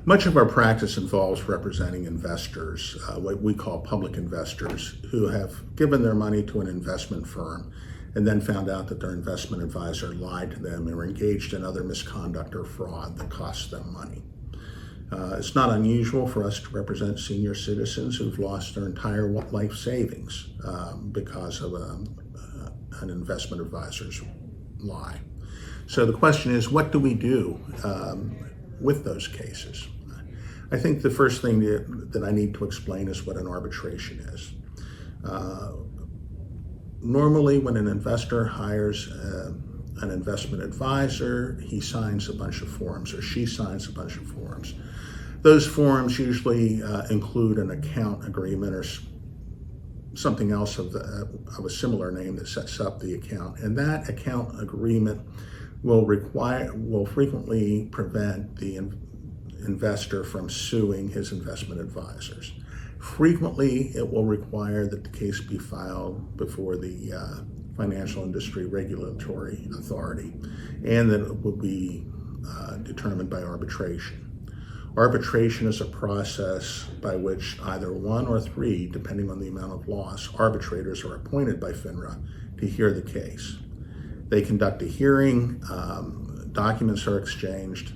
Much of our practice involves representing investors, what we call public investors, who have given their money to an investment firm and then found out that their investment advisor lied to them or engaged in other misconduct or fraud that cost them money. It's not unusual for us to represent senior citizens who've lost their entire life savings because of an investment advisor's lie. So the question is, what do we do with those cases? I think the first thing that I need to explain is what an arbitration is. Normally, when an investor hires an investment advisor, he signs a bunch of forms, or she signs a bunch of forms. Those forms usually include an account agreement or something else of a similar name that sets up the account. And that account agreement will frequently prevent the investor from suing his investment advisors. Frequently, it will require that the case be filed before the Financial Industry Regulatory Authority, and that it will be determined by arbitration. Arbitration is a process by which either one or three, depending on the amount of loss, arbitrators are appointed by FINRA to hear the case. They conduct a hearing, documents are exchanged,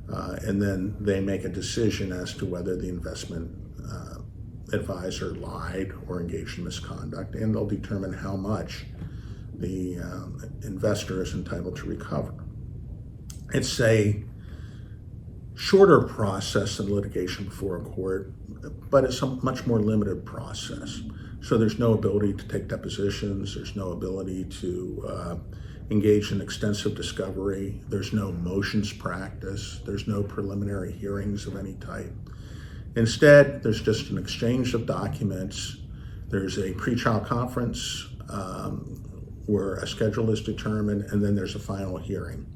and then they make a decision as to whether the investment advisor lied or engaged in misconduct, and they'll determine how much the investor is entitled to recover. It's a shorter process than litigation before a court, but it's a much more limited process. So there's no ability to take depositions, there's no ability to engage in extensive discovery, there's no motions practice, there's no preliminary hearings of any type. Instead, there's just an exchange of documents, there's a pretrial conference where a schedule is determined, and then there's a final hearing.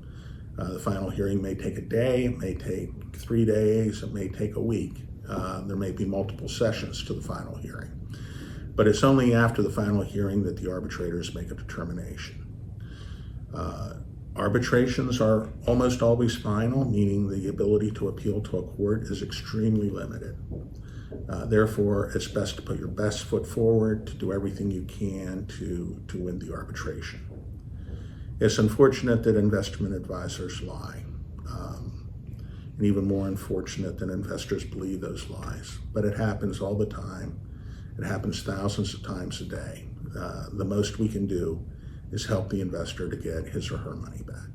The final hearing may take a day, it may take 3 days, it may take a week. There may be multiple sessions to the final hearing. But it's only after the final hearing that the arbitrators make a determination. Arbitrations are almost always final, meaning the ability to appeal to a court is extremely limited. Therefore, it's best to put your best foot forward, to do everything you can to win the arbitration. It's unfortunate that investment advisors lie, and even more unfortunate that investors believe those lies. But it happens all the time. It happens thousands of times a day. The most we can do is help the investor to get his or her money back.